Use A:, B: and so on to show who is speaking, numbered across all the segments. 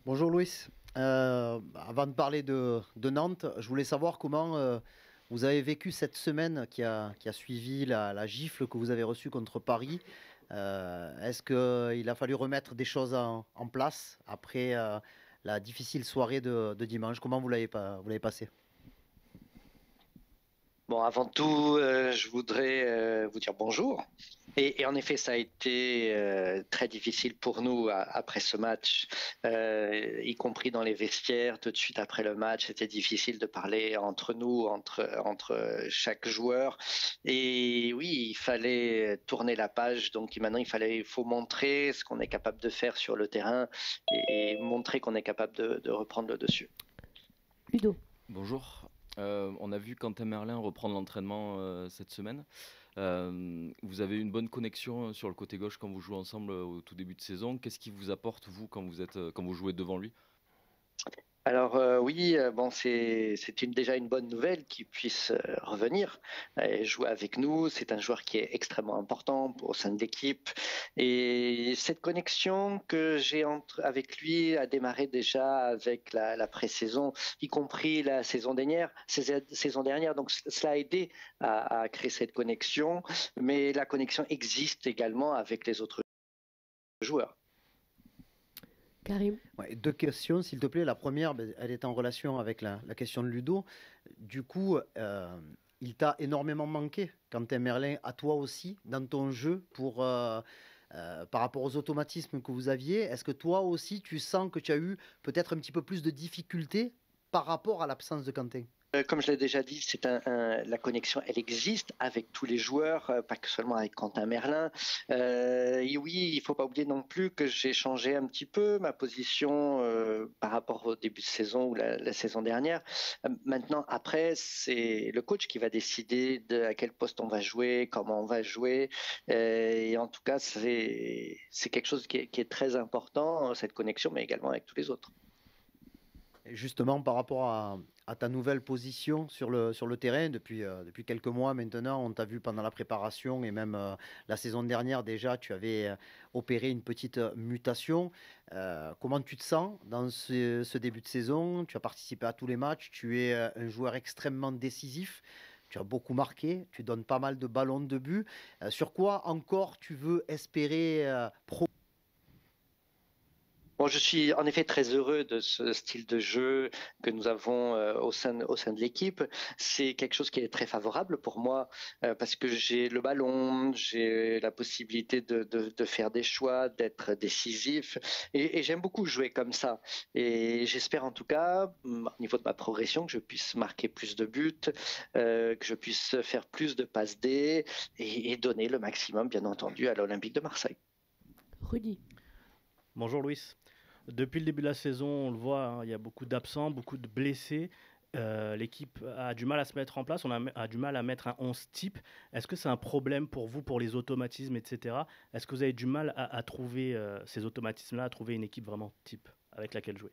A: Bonjour Louis. Avant de parler de Nantes, je voulais savoir comment vous avez vécu cette semaine qui a suivi la gifle que vous avez reçue contre Paris. Est-ce qu'il a fallu remettre des choses en place après la difficile soirée de dimanche? Comment vous l'avez passé?
B: Bon, avant tout, je voudrais vous dire bonjour. Et en effet, ça a été très difficile pour nous après ce match, y compris dans les vestiaires. Tout de suite après le match, c'était difficile de parler entre nous, entre chaque joueur. Et oui, il fallait tourner la page. Donc maintenant, il faut montrer ce qu'on est capable de faire sur le terrain et montrer qu'on est capable de reprendre le dessus.
C: Ludo.
D: Bonjour. On a vu Quentin Merlin reprendre l'entraînement cette semaine. Vous avez une bonne connexion sur le côté gauche quand vous jouez ensemble au tout début de saison. Qu'est-ce qui vous apporte, vous, quand vous jouez devant lui?
B: Alors oui, bon, déjà une bonne nouvelle qu'il puisse revenir et jouer avec nous. C'est un joueur qui est extrêmement important au sein de l'équipe et cette connexion que j'ai avec lui a démarré déjà avec la pré-saison, y compris la saison dernière. Donc cela a aidé à créer cette connexion, mais la connexion existe également avec les autres joueurs.
C: Karim.
A: Ouais, deux questions, s'il te plaît. La première, ben, elle est en relation avec la question de Ludo. Du coup, il t'a énormément manqué, Quentin Merlin, à toi aussi, dans ton jeu, par rapport aux automatismes que vous aviez. Est-ce que toi aussi, tu sens que tu as eu peut-être un petit peu plus de difficultés par rapport à l'absence de Quentin?
B: Comme je l'ai déjà dit, la connexion, elle existe avec tous les joueurs, pas que seulement avec Quentin Merlin. Et oui, il faut pas oublier non plus que j'ai changé un petit peu ma position par rapport au début de saison ou la saison dernière. Maintenant, après, c'est le coach qui va décider à quel poste on va jouer, comment on va jouer. Et en tout cas, c'est quelque chose qui est très important, cette connexion, mais également avec tous les autres.
A: Et justement, par rapport à ta nouvelle position sur le terrain, depuis quelques mois maintenant, on t'a vu pendant la préparation et même la saison dernière déjà, tu avais opéré une petite mutation. Comment tu te sens dans ce début de saison? Tu as participé à tous les matchs, tu es un joueur extrêmement décisif. Tu as beaucoup marqué, tu donnes pas mal de ballons de but. Sur quoi encore tu veux espérer
B: Bon, je suis en effet très heureux de ce style de jeu que nous avons au sein de l'équipe. C'est quelque chose qui est très favorable pour moi parce que j'ai le ballon, j'ai la possibilité de faire des choix, d'être décisif et j'aime beaucoup jouer comme ça. Et j'espère en tout cas, au niveau de ma progression, que je puisse marquer plus de buts, que je puisse faire plus de passes D et donner le maximum, bien entendu, à l'Olympique de Marseille.
C: Rudy.
E: Bonjour Louis. Depuis le début de la saison, on le voit, hein, il y a beaucoup d'absents, beaucoup de blessés. L'équipe a du mal à se mettre en place, a du mal à mettre un 11 type. Est-ce que c'est un problème pour vous, pour les automatismes, etc. Est-ce que vous avez du mal à trouver ces automatismes-là, à trouver une équipe vraiment type avec laquelle jouer?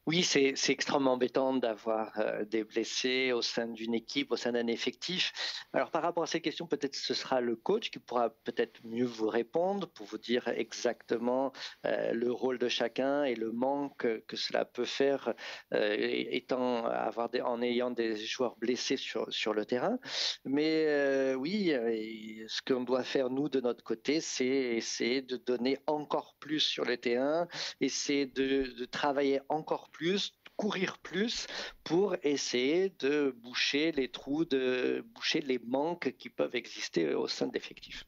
B: Oui, c'est extrêmement embêtant d'avoir des blessés au sein d'une équipe, au sein d'un effectif. Alors par rapport à ces questions, peut-être ce sera le coach qui pourra peut-être mieux vous répondre pour vous dire exactement le rôle de chacun et le manque que cela peut faire en ayant des joueurs blessés sur le terrain. Mais oui, et ce qu'on doit faire nous de notre côté, c'est essayer de donner encore plus sur le terrain, essayer de travailler encore plus, courir plus pour essayer de boucher les trous, de boucher les manques qui peuvent exister au sein de l'effectif.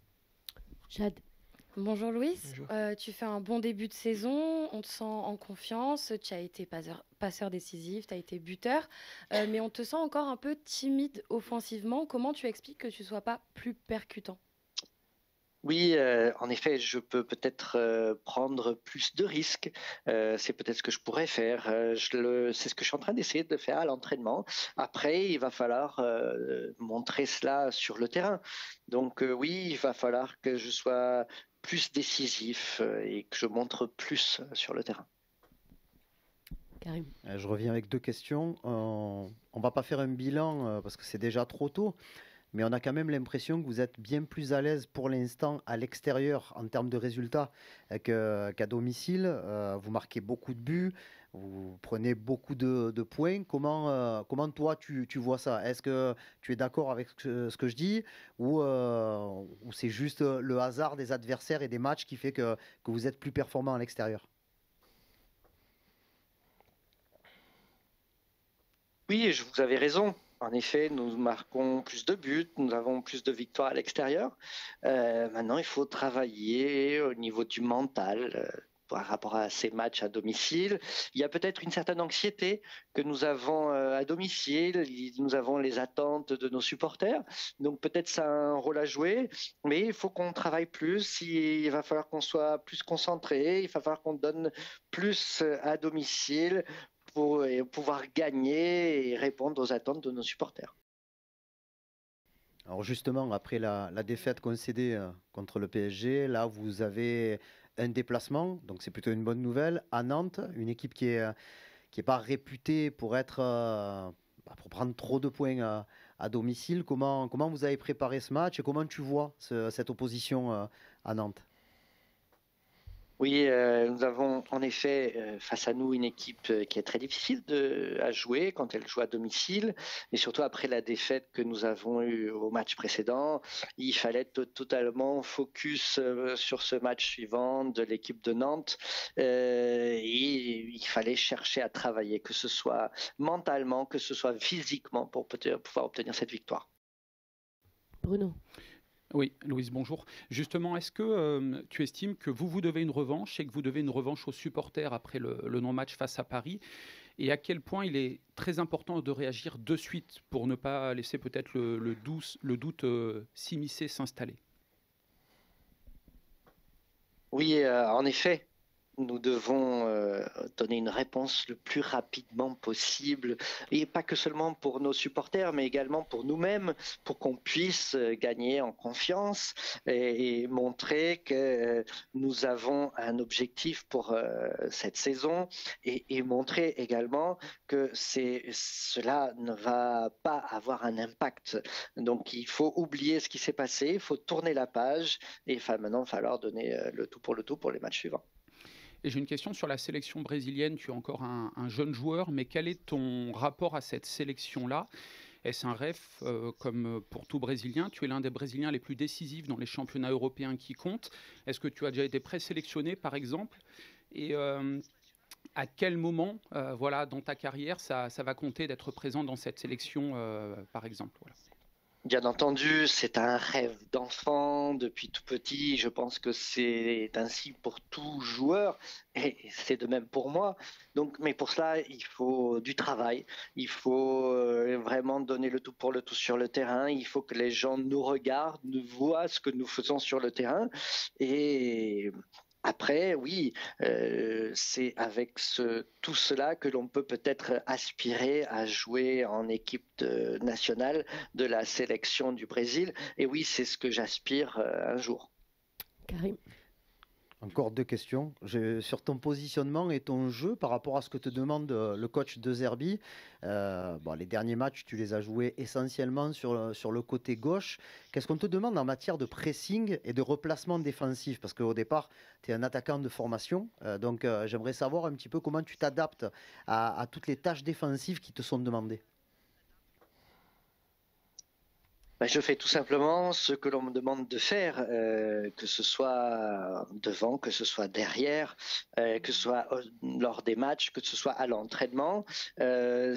C: Jade.
F: Bonjour Louis.
A: Bonjour.
F: Tu fais un bon début de saison, on te sent en confiance, tu as été passeur décisif, tu as été buteur, mais on te sent encore un peu timide offensivement. Comment tu expliques que tu ne sois pas plus percutant?
B: Oui, en effet, je peux peut-être prendre plus de risques. C'est peut-être ce que je pourrais faire. C'est ce que je suis en train d'essayer de faire à l'entraînement. Après, il va falloir montrer cela sur le terrain. Donc oui, il va falloir que je sois plus décisif et que je montre plus sur le terrain.
C: Karim.
A: Je reviens avec deux questions. On va pas faire un bilan parce que c'est déjà trop tôt. mais on a quand même l'impression que vous êtes bien plus à l'aise pour l'instant à l'extérieur en termes de résultats qu'à domicile. Vous marquez beaucoup de buts, vous prenez beaucoup de points. Comment toi tu vois ça? Est-ce que tu es d'accord avec ce que je dis ou c'est juste le hasard des adversaires et des matchs qui fait que vous êtes plus performant à l'extérieur?
B: Oui, vous avez raison. En effet, nous marquons plus de buts, nous avons plus de victoires à l'extérieur. Maintenant, il faut travailler au niveau du mental par rapport à ces matchs à domicile. Il y a peut-être une certaine anxiété que nous avons à domicile. Nous avons les attentes de nos supporters. Donc peut-être ça a un rôle à jouer, mais il faut qu'on travaille plus. Il va falloir qu'on soit plus concentré. Il va falloir qu'on donne plus à domicile pour pouvoir gagner et répondre aux attentes de nos supporters.
A: Alors justement, après la défaite concédée contre le PSG, là vous avez un déplacement, donc c'est plutôt une bonne nouvelle, à Nantes, une équipe qui est pas réputée pour être pour prendre trop de points à domicile. Comment vous avez préparé ce match et comment tu vois cette opposition à Nantes?
B: Oui, nous avons en effet face à nous une équipe qui est très difficile à jouer quand elle joue à domicile, et surtout après la défaite que nous avons eue au match précédent, il fallait être totalement focus sur ce match suivant de l'équipe de Nantes, et il fallait chercher à travailler, que ce soit mentalement, que ce soit physiquement, pour pouvoir obtenir cette victoire.
C: Bruno.
G: Oui, Louise, bonjour. Justement, est-ce que tu estimes que vous devez une revanche et que vous devez une revanche aux supporters après le non-match face à Paris? Et à quel point il est très important de réagir de suite pour ne pas laisser peut-être le doute s'immiscer, s'installer?
B: Oui, en effet. Nous devons donner une réponse le plus rapidement possible, et pas que seulement pour nos supporters, mais également pour nous-mêmes, pour qu'on puisse gagner en confiance et montrer que nous avons un objectif pour cette saison, et montrer également que cela ne va pas avoir un impact. Donc il faut oublier ce qui s'est passé, il faut tourner la page, et maintenant il va falloir donner le tout pour les matchs suivants.
G: Et j'ai une question sur la sélection brésilienne. Tu es encore un jeune joueur, mais quel est ton rapport à cette sélection-là? Est-ce un rêve comme pour tout Brésilien? Tu es l'un des Brésiliens les plus décisifs dans les championnats européens qui comptent. Est-ce que tu as déjà été présélectionné, par exemple? Et à quel moment, dans ta carrière, ça va compter d'être présent dans cette sélection, par exemple? Voilà.
B: Bien entendu, c'est un rêve d'enfant depuis tout petit. Je pense que c'est ainsi pour tout joueur, et c'est de même pour moi. Donc, mais pour cela, il faut du travail. Il faut vraiment donner le tout pour le tout sur le terrain. Il faut que les gens nous regardent, nous voient ce que nous faisons sur le terrain. Et après, oui, c'est avec tout cela que l'on peut peut-être aspirer à jouer en équipe nationale de la sélection du Brésil. Et oui, c'est ce que j'aspire un jour.
C: Karim.
A: Encore deux questions. Sur ton positionnement et ton jeu par rapport à ce que te demande le coach de Zerbi. Les derniers matchs, tu les as joués essentiellement sur le côté gauche. Qu'est-ce qu'on te demande en matière de pressing et de replacement défensif? Parce qu'au départ, tu es un attaquant de formation. Donc, j'aimerais savoir un petit peu comment tu t'adaptes à toutes les tâches défensives qui te sont demandées.
B: Je fais tout simplement ce que l'on me demande de faire, que ce soit devant, que ce soit derrière, que ce soit lors des matchs, que ce soit à l'entraînement.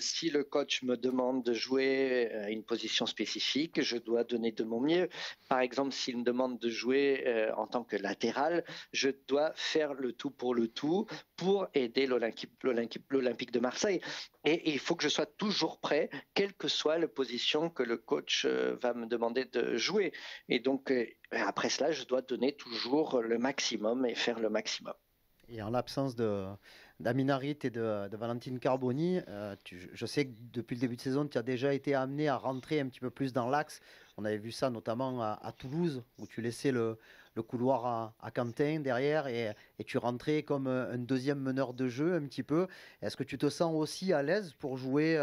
B: Si le coach me demande de jouer à une position spécifique, je dois donner de mon mieux. Par exemple, s'il me demande de jouer en tant que latéral, je dois faire le tout pour aider l'Olympique de Marseille. Et il faut que je sois toujours prêt, quelle que soit la position que le coach va me demander de jouer. Et donc, après cela, je dois donner toujours le maximum et faire le maximum.
A: Et en l'absence d'Amin Harit et de Valentine Carboni, je sais que depuis le début de saison, tu as déjà été amené à rentrer un petit peu plus dans l'axe. On avait vu ça notamment à Toulouse, où tu laissais le couloir à Quentin derrière et tu rentrais comme un deuxième meneur de jeu un petit peu. Est-ce que tu te sens aussi à l'aise pour jouer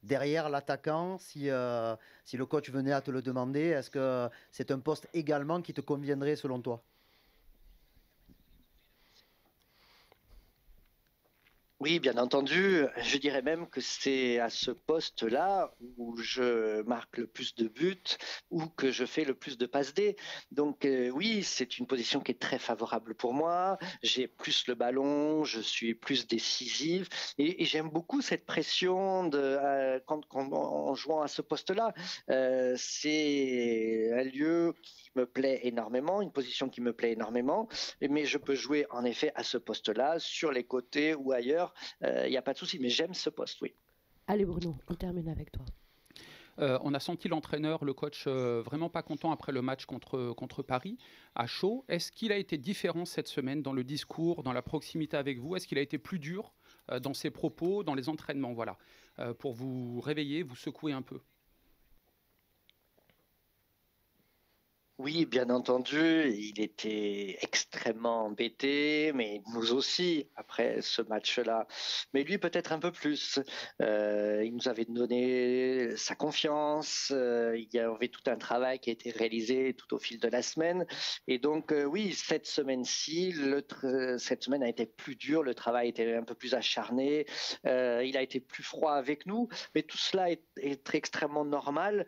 A: derrière l'attaquant, si le coach venait à te le demander, est-ce que c'est un poste également qui te conviendrait selon toi?
B: Oui, bien entendu. Je dirais même que c'est à ce poste-là où je marque le plus de buts ou que je fais le plus de passes D. Donc oui, c'est une position qui est très favorable pour moi. J'ai plus le ballon, je suis plus décisif et j'aime beaucoup cette pression en jouant à ce poste-là. C'est un lieu qui me plaît énormément, une position qui me plaît énormément, mais je peux jouer en effet à ce poste-là, sur les côtés ou ailleurs. Il n'y a pas de souci, mais j'aime ce poste, oui.
C: Allez Bruno, on termine avec toi.
G: On a senti l'entraîneur, le coach, vraiment pas content après le match contre Paris, à chaud. Est-ce qu'il a été différent cette semaine dans le discours, dans la proximité avec vous? Est-ce qu'il a été plus dur dans ses propos, dans les entraînements, voilà, pour vous réveiller, vous secouer un peu?
B: Oui, bien entendu, il était extrêmement embêté, mais nous aussi, après ce match-là. Mais lui, peut-être un peu plus. Il nous avait donné sa confiance, il y avait tout un travail qui a été réalisé tout au fil de la semaine. Et donc, oui, cette semaine-ci, cette semaine a été plus dure, le travail était un peu plus acharné, il a été plus froid avec nous, mais tout cela est extrêmement normal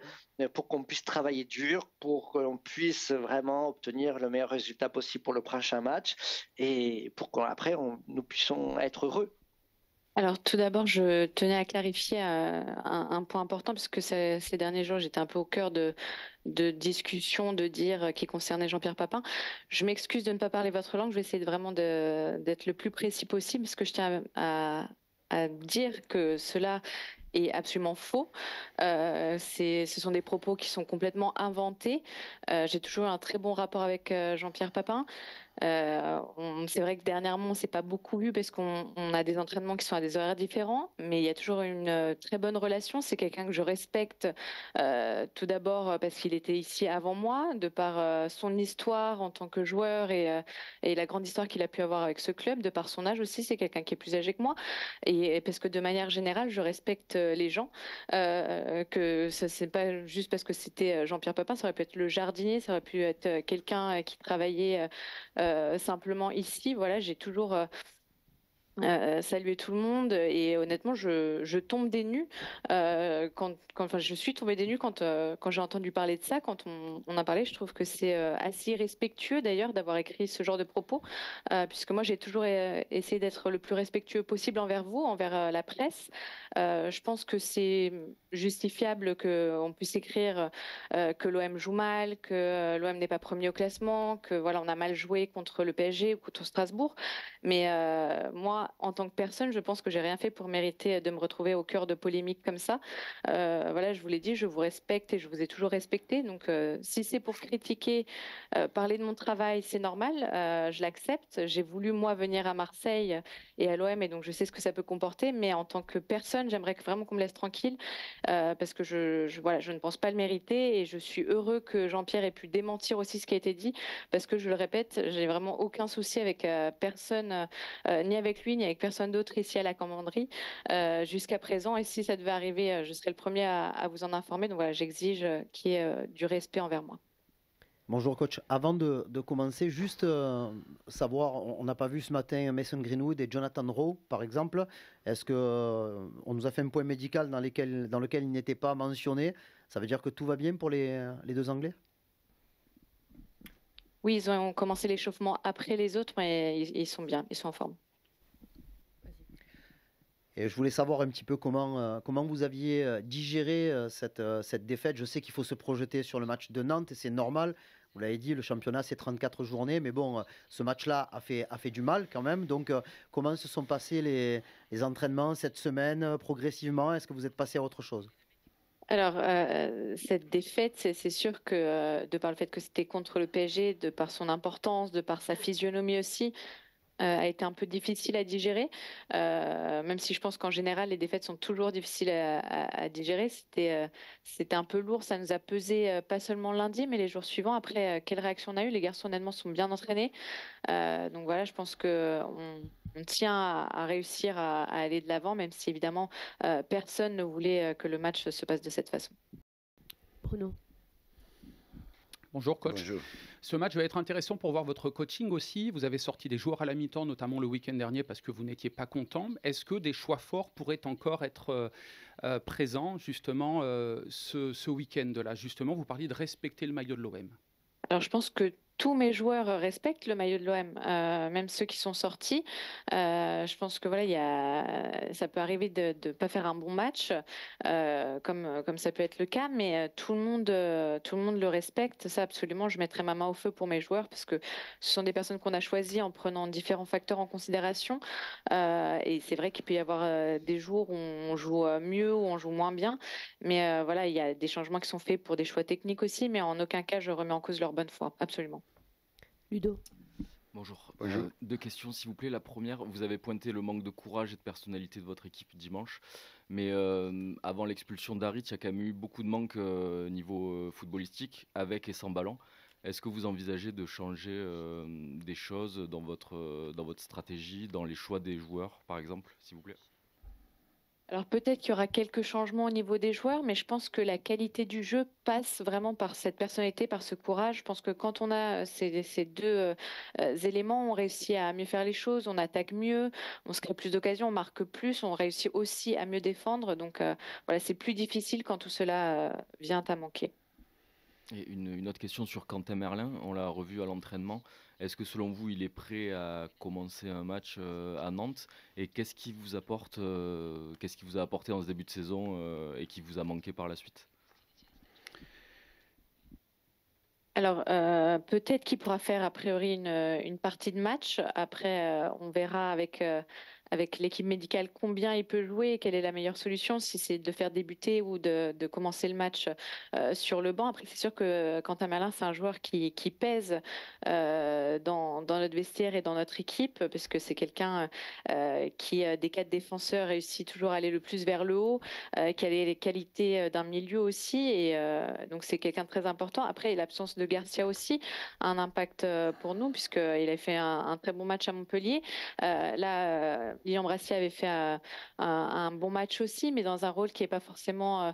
B: pour qu'on puisse travailler dur, pour qu'on puisse vraiment obtenir le meilleur résultat possible pour le prochain match et pour qu'après nous puissions être heureux.
H: Alors tout d'abord, je tenais à clarifier un point important parce que ces derniers jours, j'étais un peu au cœur de discussions qui concernaient Jean-Pierre Papin. Je m'excuse de ne pas parler votre langue, je vais essayer vraiment d'être le plus précis possible parce que je tiens à dire que cela est absolument faux. Ce sont des propos qui sont complètement inventés. J'ai toujours eu un très bon rapport avec Jean-Pierre Papin. C'est vrai que dernièrement, on s'est pas beaucoup vu parce qu'on a des entraînements qui sont à des horaires différents, mais il y a toujours une très bonne relation. C'est quelqu'un que je respecte tout d'abord parce qu'il était ici avant moi, de par son histoire en tant que joueur et la grande histoire qu'il a pu avoir avec ce club, de par son âge aussi. C'est quelqu'un qui est plus âgé que moi et parce que de manière générale, je respecte les gens. Que ça c'est pas juste parce que c'était Jean-Pierre Papin, ça aurait pu être le jardinier, ça aurait pu être quelqu'un qui travaillait simplement ici. Voilà, j'ai toujours salué tout le monde et honnêtement, je tombe des nues enfin, je suis tombée des nues quand j'ai entendu parler de ça, quand on a parlé. Je trouve que c'est assez respectueux d'ailleurs d'avoir écrit ce genre de propos, puisque moi j'ai toujours essayé d'être le plus respectueux possible envers vous, envers la presse. Je pense que c'est justifiable qu'on puisse écrire que l'OM joue mal, que l'OM n'est pas premier au classement, que voilà, on a mal joué contre le PSG ou contre Strasbourg. Mais moi, en tant que personne, je pense que j'ai rien fait pour mériter de me retrouver au cœur de polémiques comme ça. Voilà, je vous l'ai dit, je vous respecte et je vous ai toujours respecté. Donc, si c'est pour critiquer, parler de mon travail, c'est normal, je l'accepte. J'ai voulu, moi, venir à Marseille et à l'OM et donc je sais ce que ça peut comporter. Mais en tant que personne, j'aimerais vraiment qu'on me laisse tranquille parce que voilà, je ne pense pas le mériter et je suis heureux que Jean-Pierre ait pu démentir aussi ce qui a été dit parce que, je le répète, j'ai vraiment aucun souci avec personne, ni avec lui, ni avec personne d'autre ici à la commanderie jusqu'à présent. Et si ça devait arriver, je serai le premier à vous en informer. Donc voilà, j'exige qu'il y ait du respect envers moi.
A: Bonjour coach, avant de commencer, juste savoir, on n'a pas vu ce matin Mason Greenwood et Jonathan Rowe par exemple. Est-ce que on nous a fait un point médical dans lequel ils n'étaient pas mentionnés? Ça veut dire que tout va bien pour les deux Anglais?
H: Oui, ils ont commencé l'échauffement après les autres, mais ils sont bien, ils sont en forme.
A: Et je voulais savoir un petit peu comment vous aviez digéré cette défaite. Je sais qu'il faut se projeter sur le match de Nantes et c'est normal. Vous l'avez dit, le championnat c'est 34 journées, mais bon, ce match-là a fait du mal quand même. Donc, comment se sont passés les entraînements cette semaine progressivement? Est-ce que vous êtes passé à autre chose?
H: Alors, cette défaite, c'est sûr que de par le fait que c'était contre le PSG, de par son importance, de par sa physionomie aussi, a été un peu difficile à digérer, même si je pense qu'en général, les défaites sont toujours difficiles à digérer. C'était un peu lourd, ça nous a pesé pas seulement lundi, mais les jours suivants. Après, quelle réaction on a eu? Les garçons, honnêtement, sont bien entraînés. Donc voilà, je pense que on tient à réussir à aller de l'avant, même si évidemment personne ne voulait que le match se passe de cette façon.
C: Bruno.
G: Bonjour coach.
I: Bonjour.
G: Ce match va être intéressant pour voir votre coaching aussi. Vous avez sorti des joueurs à la mi-temps, notamment le week-end dernier, parce que vous n'étiez pas content. Est-ce que des choix forts pourraient encore être présents justement ce week-end-là? Justement, vous parliez de respecter le maillot de l'OM.
H: Alors je pense que tous mes joueurs respectent le maillot de l'OM, même ceux qui sont sortis. Je pense que voilà, ça peut arriver de ne pas faire un bon match, comme ça peut être le cas, mais tout le monde le respecte. Ça, absolument, je mettrai ma main au feu pour mes joueurs parce que ce sont des personnes qu'on a choisies en prenant différents facteurs en considération. Et c'est vrai qu'il peut y avoir des jours où on joue mieux, où on joue moins bien. Mais voilà, il y a des changements qui sont faits pour des choix techniques aussi, mais en aucun cas je remets en cause leur bonne foi, absolument.
C: Ludo.
D: Bonjour.
I: Bonjour.
D: 2 questions, s'il vous plaît. La première, vous avez pointé le manque de courage et de personnalité de votre équipe dimanche. Mais avant l'expulsion d'Harit, il y a quand même eu beaucoup de manques niveau footballistique, avec et sans ballon. Est-ce que vous envisagez de changer des choses dans votre stratégie, dans les choix des joueurs, par exemple, s'il vous plaît?
H: Alors peut-être qu'il y aura quelques changements au niveau des joueurs, mais je pense que la qualité du jeu passe vraiment par cette personnalité, par ce courage. Je pense que quand on a ces deux éléments, on réussit à mieux faire les choses, on attaque mieux, on se crée plus d'occasions, on marque plus, on réussit aussi à mieux défendre. Donc voilà, c'est plus difficile quand tout cela vient à manquer.
D: Et une autre question sur Quentin Merlin, on l'a revu à l'entraînement. Est-ce que selon vous, il est prêt à commencer un match à Nantes? Et qu'est-ce qui vous a apporté dans ce début de saison et qui vous a manqué par la suite?
H: Alors, peut-être qu'il pourra faire a priori une partie de match. Après, on verra avec l'équipe médicale combien il peut jouer et quelle est la meilleure solution, si c'est de faire débuter ou de commencer le match sur le banc. Après, c'est sûr que Quentin Merlin, c'est un joueur qui pèse dans notre vestiaire et dans notre équipe, parce que c'est quelqu'un qui, des 4 défenseurs, réussit toujours à aller le plus vers le haut, qui a les qualités d'un milieu aussi, et donc c'est quelqu'un de très important. Après, l'absence de Garcia aussi a un impact pour nous, puisqu'il a fait un très bon match à Montpellier. Là, Lilian Brassier avait fait un bon match aussi, mais dans un rôle qui n'est pas forcément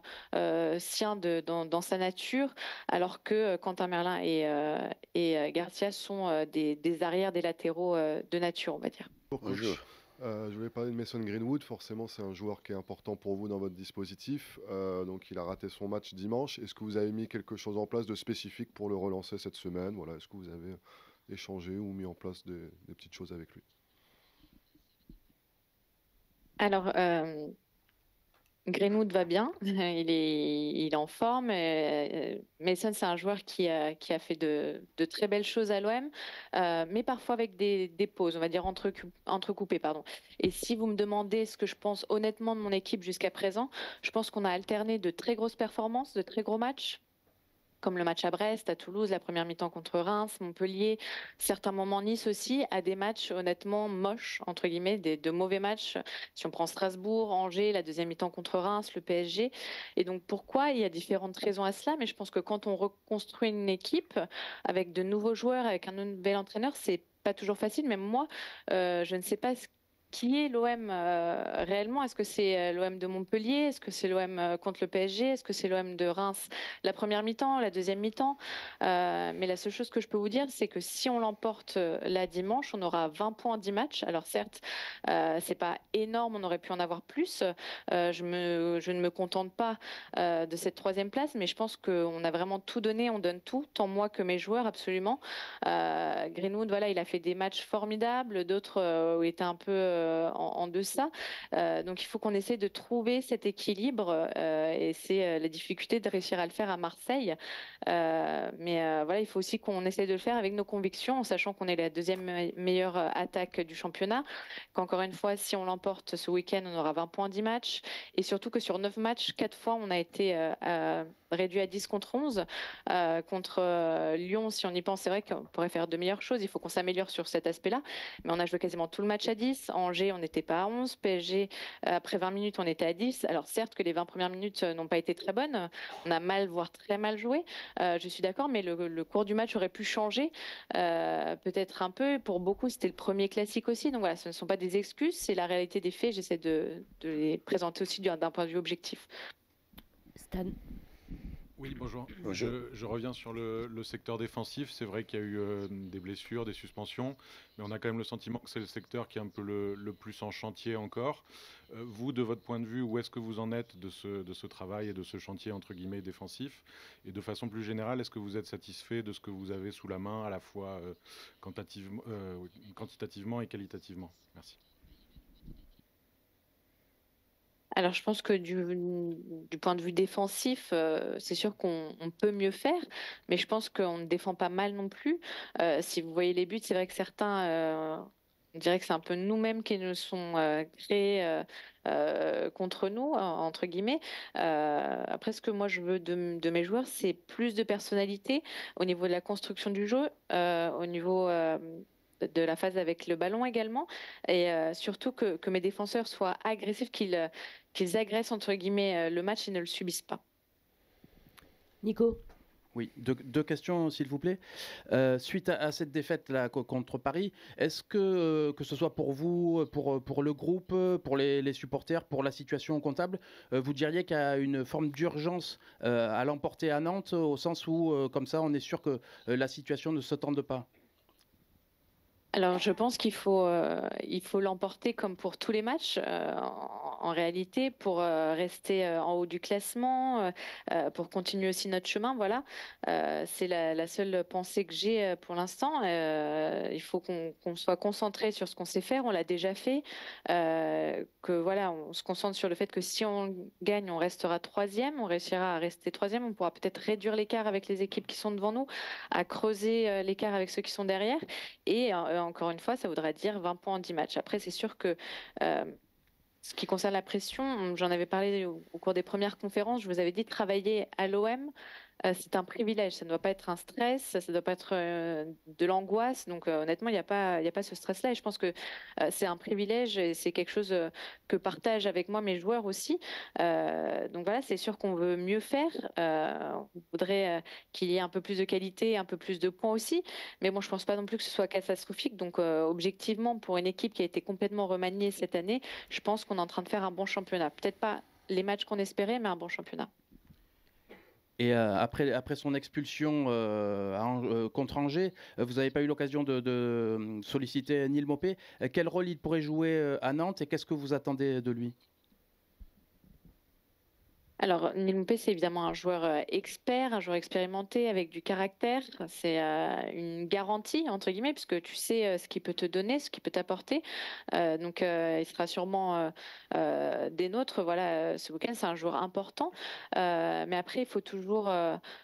H: sien dans sa nature, alors que Quentin Merlin et Garcia sont des arrières, des latéraux de nature, on va dire.
I: Bonjour.
J: Je voulais parler de Mason Greenwood. Forcément, c'est un joueur qui est important pour vous dans votre dispositif. Donc, il a raté son match dimanche. Est-ce que vous avez mis quelque chose en place de spécifique pour le relancer cette semaine? Voilà, est-ce que vous avez échangé ou mis en place des petites choses avec lui?
H: Alors, Greenwood va bien, il est en forme. Mason, c'est un joueur qui a fait de très belles choses à l'OM, mais parfois avec des pauses, on va dire entrecoupées, pardon. Et si vous me demandez ce que je pense honnêtement de mon équipe jusqu'à présent, je pense qu'on a alterné de très grosses performances, de très gros matchs, comme le match à Brest, à Toulouse, la première mi-temps contre Reims, Montpellier, certains moments Nice aussi, à des matchs honnêtement moches, entre guillemets, de mauvais matchs. Si on prend Strasbourg, Angers, la deuxième mi-temps contre Reims, le PSG. Et donc pourquoi? Il y a différentes raisons à cela, mais je pense que quand on reconstruit une équipe avec de nouveaux joueurs, avec un nouvel entraîneur, c'est pas toujours facile. Même moi, je ne sais pas qui est l'OM réellement? Est-ce que c'est l'OM de Montpellier? Est-ce que c'est l'OM contre le PSG? Est-ce que c'est l'OM de Reims la première mi-temps, la deuxième mi-temps? Mais la seule chose que je peux vous dire, c'est que si on l'emporte là dimanche, on aura 20 points en 10 matchs. Alors certes, c'est pas énorme, on aurait pu en avoir plus. Je ne me contente pas de cette 3e place, mais je pense qu'on a vraiment tout donné, on donne tout, tant moi que mes joueurs, absolument. Greenwood, voilà, il a fait des matchs formidables, d'autres où il était un peu en deçà. Donc il faut qu'on essaie de trouver cet équilibre et c'est la difficulté de réussir à le faire à Marseille. Mais voilà, il faut aussi qu'on essaie de le faire avec nos convictions, en sachant qu'on est la 2e meilleure attaque du championnat, qu'encore une fois, si on l'emporte ce week-end, on aura 20 points 10 matchs, et surtout que sur 9 matchs, 4 fois, on a été réduit à 10 contre 11. Contre Lyon, si on y pense, c'est vrai qu'on pourrait faire de meilleures choses. Il faut qu'on s'améliore sur cet aspect-là. Mais on a joué quasiment tout le match à 10. Angers, on n'était pas à 11. PSG, après 20 minutes, on était à 10. Alors certes que les 20 premières minutes n'ont pas été très bonnes. On a mal, voire très mal joué. Je suis d'accord, mais le cours du match aurait pu changer. Peut-être un peu. Pour beaucoup, c'était le premier classique aussi. Donc voilà, ce ne sont pas des excuses, c'est la réalité des faits. J'essaie de les présenter aussi d'un point de vue objectif.
C: Stan.
I: Oui, bonjour.
J: Bonjour.
I: Je reviens sur le secteur défensif. C'est vrai qu'il y a eu des blessures, des suspensions, mais on a quand même le sentiment que c'est le secteur qui est un peu le plus en chantier encore. Vous, de votre point de vue, où est-ce que vous en êtes de ce travail et de ce chantier entre guillemets défensif? Et de façon plus générale, est-ce que vous êtes satisfait de ce que vous avez sous la main, à la fois quantitativement et qualitativement? Merci.
H: Alors, je pense que du point de vue défensif, c'est sûr qu'on peut mieux faire, mais je pense qu'on ne défend pas mal non plus. Si vous voyez les buts, c'est vrai que certains, on dirait que c'est un peu nous-mêmes qui nous sont créés contre nous, entre guillemets. Après, ce que moi je veux de mes joueurs, c'est plus de personnalité au niveau de la construction du jeu, au niveau de la phase avec le ballon également, et surtout que mes défenseurs soient agressifs, qu'ils agressent entre guillemets le match et ne le subissent pas.
C: Nico.
K: Oui, deux questions s'il vous plaît. Suite à cette défaite là, contre Paris, est-ce que ce soit pour vous, pour le groupe, pour les supporters, pour la situation comptable, vous diriez qu'il y a une forme d'urgence à l'emporter à Nantes, au sens où comme ça on est sûr que la situation ne se tende pas?
H: Alors, je pense qu'il faut l'emporter comme pour tous les matchs, en réalité, pour rester en haut du classement, pour continuer aussi notre chemin. Voilà. C'est la seule pensée que j'ai pour l'instant. Il faut qu'on soit concentré sur ce qu'on sait faire. On l'a déjà fait. Que voilà, on se concentre sur le fait que si on gagne, on restera troisième. On réussira à rester troisième. On pourra peut-être réduire l'écart avec les équipes qui sont devant nous, à creuser l'écart avec ceux qui sont derrière. Et encore une fois, ça voudra dire 20 points en 10 matchs. Après, c'est sûr que ce qui concerne la pression, j'en avais parlé au cours des premières conférences, je vous avais dit travailler à l'OM. C'est un privilège, ça ne doit pas être un stress, ça ne doit pas être de l'angoisse. Donc honnêtement, il n'y a pas ce stress-là. Et je pense que c'est un privilège et c'est quelque chose que partagent avec moi mes joueurs aussi. Donc voilà, c'est sûr qu'on veut mieux faire. On voudrait qu'il y ait un peu plus de qualité, un peu plus de points aussi. Mais bon, je ne pense pas non plus que ce soit catastrophique. Donc objectivement, pour une équipe qui a été complètement remaniée cette année, je pense qu'on est en train de faire un bon championnat. Peut-être pas les matchs qu'on espérait, mais un bon championnat.
K: Et après son expulsion contre Angers, vous n'avez pas eu l'occasion de solliciter Neil Maupay. Quel rôle il pourrait jouer à Nantes et qu'est-ce que vous attendez de lui?
H: Alors, Neil Maupay, c'est évidemment un joueur expert, un joueur expérimenté avec du caractère. C'est une garantie, entre guillemets, puisque tu sais ce qu'il peut te donner, ce qu'il peut t'apporter. Donc, il sera sûrement des nôtres. Voilà, ce week-end, c'est un joueur important. Mais après, il faut toujours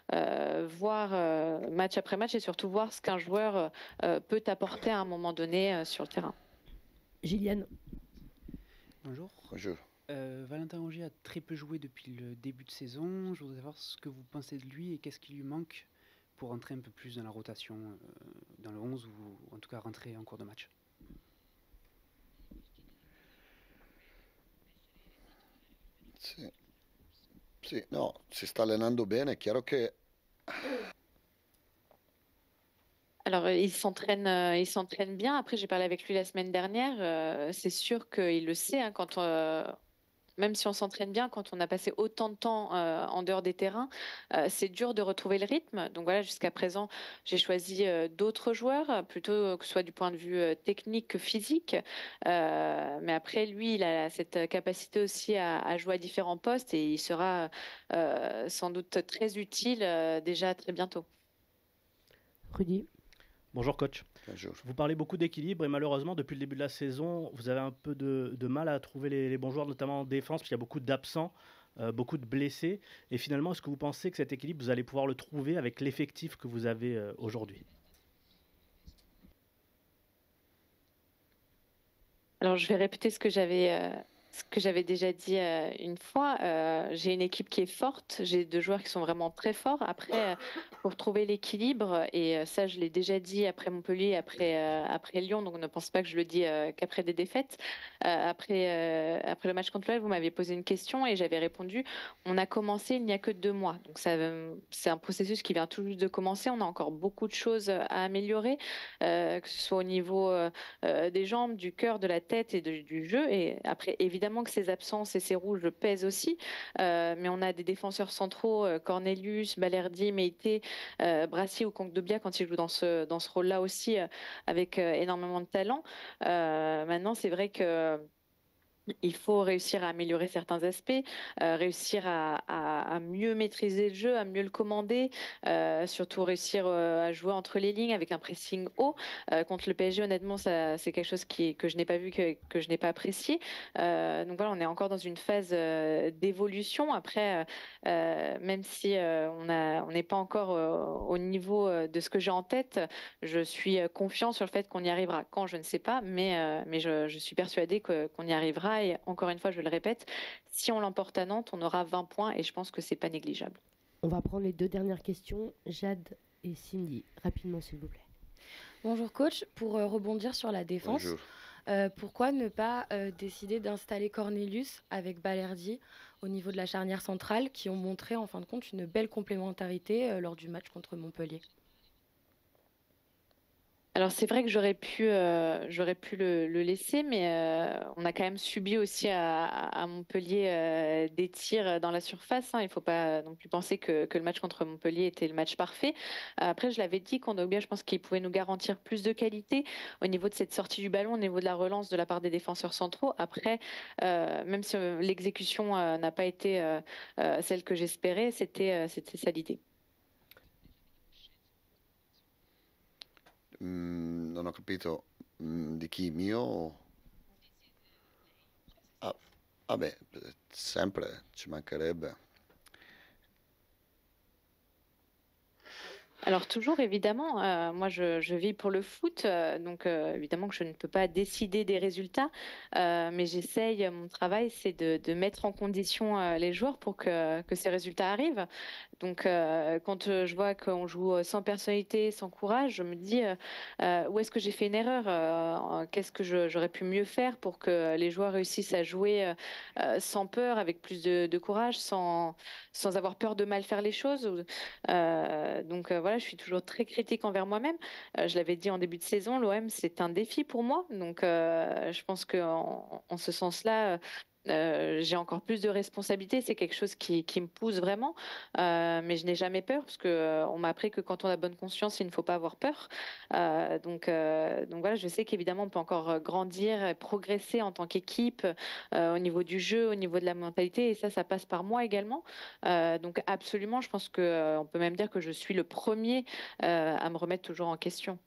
H: voir match après match et surtout voir ce qu'un joueur peut t'apporter à un moment donné sur le terrain.
C: Gilliane.
L: Bonjour.
J: Bonjour.
L: Valentin Rongier a très peu joué depuis le début de saison. Je voudrais savoir ce que vous pensez de lui et qu'est-ce qui lui manque pour entrer un peu plus dans la rotation, dans le 11 ou en tout cas rentrer en cours de match.
M: Sì, no, si sta allenando bene, è chiaro che
H: Alors, il s'entraîne bien. Après, j'ai parlé avec lui la semaine dernière. C'est sûr qu'il le sait, hein, même si on s'entraîne bien, quand on a passé autant de temps en dehors des terrains, c'est dur de retrouver le rythme. Donc voilà, jusqu'à présent, j'ai choisi d'autres joueurs, plutôt que ce soit du point de vue technique que physique. Mais après, lui, il a cette capacité aussi à jouer à différents postes et il sera sans doute très utile déjà très bientôt.
C: Rudy.
E: Bonjour coach.
M: Bonjour.
E: Vous parlez beaucoup d'équilibre et malheureusement depuis le début de la saison, vous avez un peu de mal à trouver les bons joueurs, notamment en défense, parce qu'il y a beaucoup d'absents, beaucoup de blessés. Et finalement, est-ce que vous pensez que cet équilibre, vous allez pouvoir le trouver avec l'effectif que vous avez aujourd'hui?
H: Alors je vais répéter ce que ce que j'avais déjà dit une fois. J'ai une équipe qui est forte, j'ai 2 joueurs qui sont vraiment très forts. Après, pour trouver l'équilibre, et ça, je l'ai déjà dit après Montpellier, après Lyon, donc ne pense pas que je le dis qu'après des défaites. Après le match contre l'OL, vous m'aviez posé une question et j'avais répondu, on a commencé il n'y a que 2 mois. Donc ça, c'est un processus qui vient tout juste de commencer. On a encore beaucoup de choses à améliorer, que ce soit au niveau des jambes, du cœur, de la tête et du jeu. Et après, évidemment que ces absences et ces rouges pèsent aussi, mais on a des défenseurs centraux, Cornelius, Balerdi, Meïté, Brassier ou Kongbia quand il joue dans ce rôle-là aussi, avec énormément de talent. Maintenant, c'est vrai que il faut réussir à améliorer certains aspects, réussir à mieux maîtriser le jeu, à mieux le commander, surtout réussir à jouer entre les lignes avec un pressing haut. Contre le PSG, honnêtement, c'est quelque chose que je n'ai pas vu, que je n'ai pas apprécié. Donc voilà, on est encore dans une phase d'évolution. Après, même si on n'est pas encore au niveau de ce que j'ai en tête, je suis confiant sur le fait qu'on y arrivera. Quand, je ne sais pas, mais je suis persuadée qu'on y arrivera. Et encore une fois, je le répète, si on l'emporte à Nantes, on aura 20 points et je pense que c'est pas négligeable.
C: On va prendre les 2 dernières questions. Jade et Cindy, rapidement s'il vous plaît.
F: Bonjour coach, pour rebondir sur la défense, pourquoi ne pas décider d'installer Cornelius avec Balerdi au niveau de la charnière centrale qui ont montré en fin de compte une belle complémentarité lors du match contre Montpellier?
H: Alors c'est vrai que j'aurais pu le laisser, mais on a quand même subi aussi à Montpellier des tirs dans la surface. Hein. Il ne faut pas non plus penser que le match contre Montpellier était le match parfait. Après, je l'avais dit, Kondogbia, je pense qu'il pouvait nous garantir plus de qualité au niveau de cette sortie du ballon, au niveau de la relance de la part des défenseurs centraux. Après, même si l'exécution n'a pas été celle que j'espérais, c'était ça l'idée.
M: Non ho capito di chi, mio? Ah, vabbè, sempre ci mancherebbe.
H: Alors toujours, évidemment, moi je vis pour le foot, donc évidemment que je ne peux pas décider des résultats, mais j'essaye, mon travail c'est de mettre en condition les joueurs pour que ces résultats arrivent. Donc quand je vois qu'on joue sans personnalité, sans courage, je me dis où est-ce que j'ai fait une erreur, qu'est-ce que j'aurais pu mieux faire pour que les joueurs réussissent à jouer sans peur, avec plus de courage, sans avoir peur de mal faire les choses. Donc voilà, je suis toujours très critique envers moi-même. Je l'avais dit en début de saison, l'OM c'est un défi pour moi. Donc je pense qu'en ce sens-là, j'ai encore plus de responsabilités. C'est quelque chose qui me pousse vraiment, mais je n'ai jamais peur parce que on m'a appris que quand on a bonne conscience, il ne faut pas avoir peur. Donc voilà, je sais qu'évidemment on peut encore grandir, et progresser en tant qu'équipe au niveau du jeu, au niveau de la mentalité, et ça passe par moi également. Donc absolument, je pense que on peut même dire que je suis le premier à me remettre toujours en question.